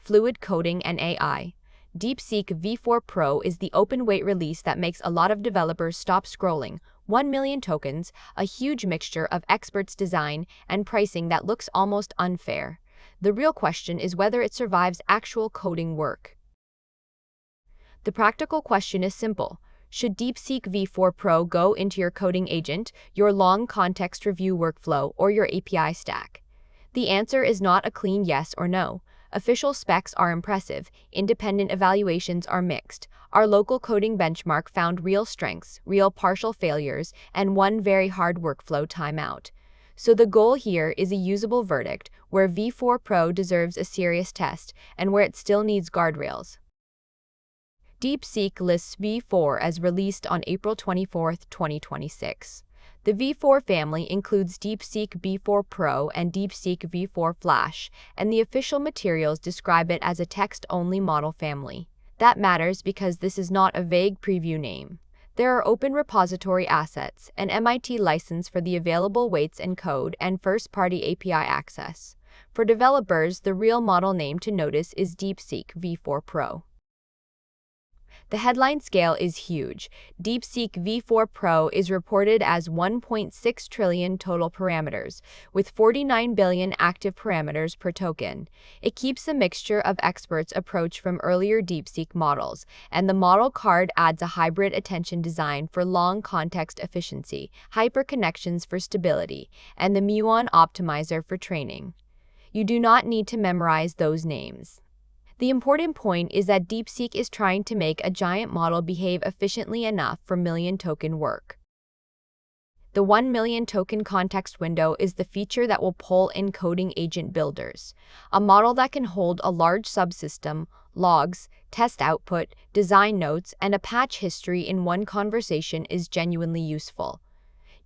fluid coding and AI. DeepSeek V4 Pro is the open-weight release that makes a lot of developers stop scrolling. 1 million tokens, a huge mixture of experts' design and pricing that looks almost unfair. The real question is whether it survives actual coding work. The practical question is simple. Should DeepSeek V4 Pro go into your coding agent, your long context review workflow, or your API stack? The answer is not a clean yes or no. Official specs are impressive, independent evaluations are mixed. Our local coding benchmark found real strengths, real partial failures, and one very hard workflow timeout. So the goal here is a usable verdict, where V4 Pro deserves a serious test, and where it still needs guardrails. DeepSeek lists V4 as released on April 24, 2026. The V4 family includes DeepSeek V4 Pro and DeepSeek V4 Flash, and the official materials describe it as a text-only model family. That matters because this is not a vague preview name. There are open repository assets, an MIT license for the available weights and code, and first-party API access. For developers, the real model name to notice is DeepSeek V4 Pro. The headline scale is huge. DeepSeek V4 Pro is reported as 1.6 trillion total parameters, with 49 billion active parameters per token. It keeps a mixture of experts' approach from earlier DeepSeek models, and the model card adds a hybrid attention design for long context efficiency, hyperconnections for stability, and the muon optimizer for training. You do not need to memorize those names. The important point is that DeepSeek is trying to make a giant model behave efficiently enough for million-token work. The 1 million token context window is the feature that will pull in coding agent builders. A model that can hold a large subsystem, logs, test output, design notes, and a patch history in one conversation is genuinely useful.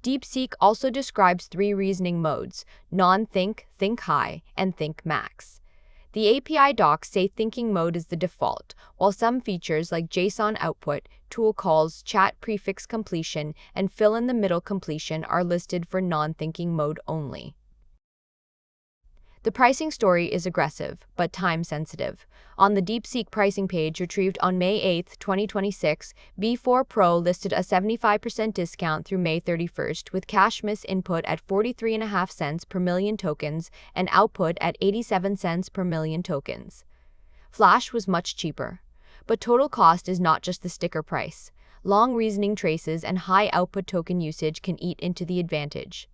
DeepSeek also describes 3 reasoning modes: non-think, think high, and think max. The API docs say thinking mode is the default, while some features like JSON output, tool calls, chat prefix completion, and fill-in-the-middle completion are listed for non-thinking mode only. The pricing story is aggressive, but time-sensitive. On the DeepSeek pricing page retrieved on May 8, 2026, V4 Pro listed a 75% discount through May 31st, with cash miss input at 43.5 cents per million tokens and output at 87 cents per million tokens. Flash was much cheaper. But total cost is not just the sticker price. Long reasoning traces and high output token usage can eat into the advantage.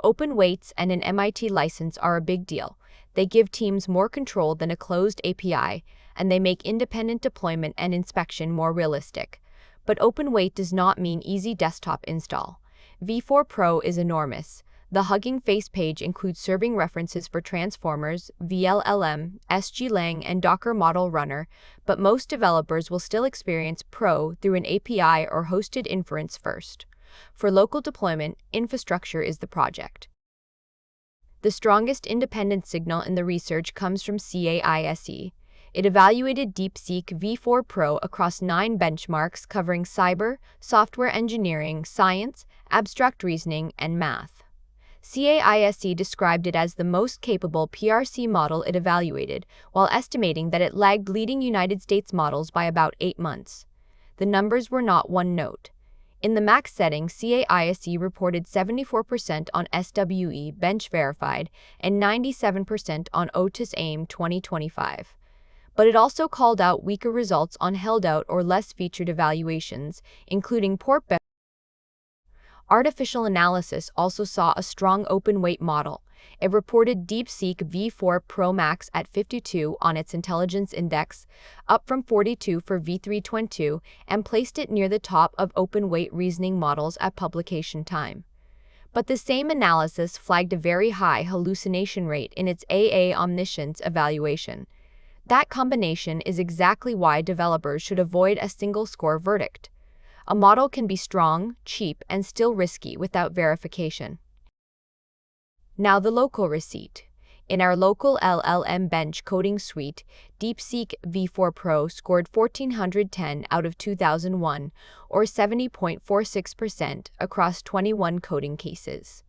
Open weights and an MIT license are a big deal. They give teams more control than a closed API, and they make independent deployment and inspection more realistic. But open weight does not mean easy desktop install. V4 Pro is enormous. The Hugging Face page includes serving references for transformers, VLLM, SGLang, and Docker Model Runner, but most developers will still experience Pro through an API or hosted inference first. For local deployment, infrastructure is the project. The strongest independent signal in the research comes from CAISE. It evaluated DeepSeek V4 Pro across 9 benchmarks covering cyber, software engineering, science, abstract reasoning, and math. CAISE described it as the most capable PRC model it evaluated, while estimating that it lagged leading United States models by about 8 months. The numbers were not one note. In the max setting, CAISE reported 74% on SWE bench verified and 97% on Otis AIM 2025. But it also called out weaker results on held out or less featured evaluations, including port bench. Artificial Analysis also saw a strong open-weight model. It reported DeepSeek V4 Pro Max at 52 on its intelligence index, up from 42 for V3.2, and placed it near the top of open-weight reasoning models at publication time. But the same analysis flagged a very high hallucination rate in its AA Omniscience evaluation. That combination is exactly why developers should avoid a single-score verdict. A model can be strong, cheap, and still risky without verification. Now the local receipt. In our local LLMBench coding suite, DeepSeek V4 Pro scored 1410 out of 2001, or 70.46% across 21 coding cases.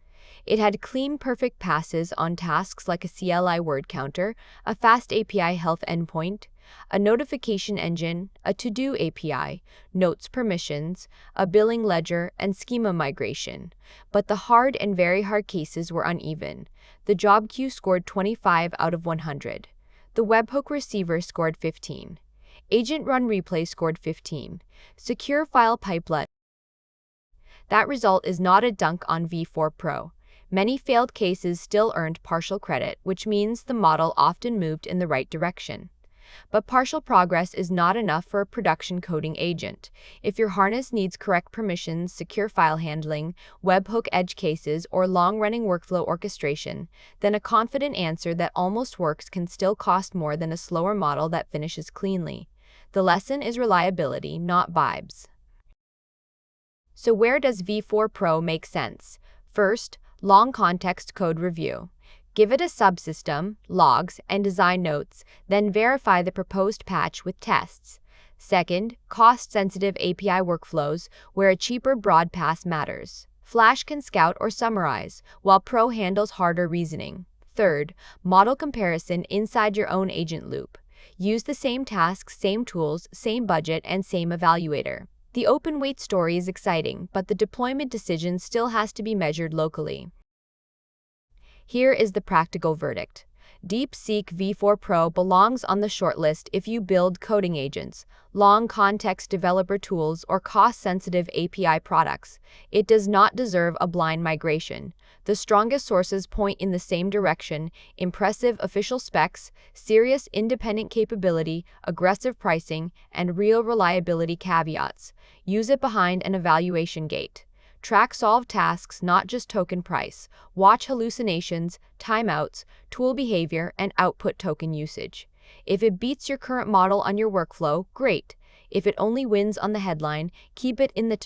It had clean, perfect passes on tasks like a CLI word counter, a fast API health endpoint, a notification engine, a to-do API, notes permissions, a billing ledger, and schema migration. But the hard and very hard cases were uneven. The job queue scored 25 out of 100. The webhook receiver scored 15. Agent run replay scored 15. Secure file pipeline. That result is not a dunk on V4 Pro. Many failed cases still earned partial credit, which means the model often moved in the right direction. But partial progress is not enough for a production coding agent. If your harness needs correct permissions, secure file handling, webhook edge cases, or long-running workflow orchestration, then a confident answer that almost works can still cost more than a slower model that finishes cleanly. The lesson is reliability, not vibes. So where does V4 Pro make sense? First, long context code review. Give it a subsystem, logs, and design notes, then verify the proposed patch with tests. Second, cost-sensitive API workflows where a cheaper broad pass matters. Flash can scout or summarize, while Pro handles harder reasoning. Third, model comparison inside your own agent loop. Use the same tasks, same tools, same budget, and same evaluator. The open weight story is exciting, but the deployment decision still has to be measured locally. Here is the practical verdict. DeepSeek V4 Pro belongs on the shortlist if you build coding agents, long context developer tools, or cost-sensitive API products. It does not deserve a blind migration. The strongest sources point in the same direction: impressive official specs, serious independent capability, aggressive pricing, and real reliability caveats. Use it behind an evaluation gate. Track solved tasks, not just token price. Watch hallucinations, timeouts, tool behavior, and output token usage. If it beats your current model on your workflow, great. If it only wins on the headline, keep it in the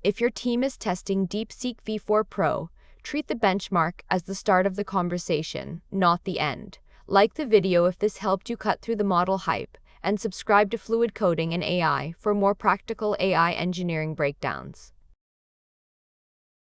If your team is testing DeepSeek V4 Pro, treat the benchmark as the start of the conversation, not the end. Like the video if this helped you cut through the model hype, and subscribe to Fluid Coding and AI for more practical AI engineering breakdowns.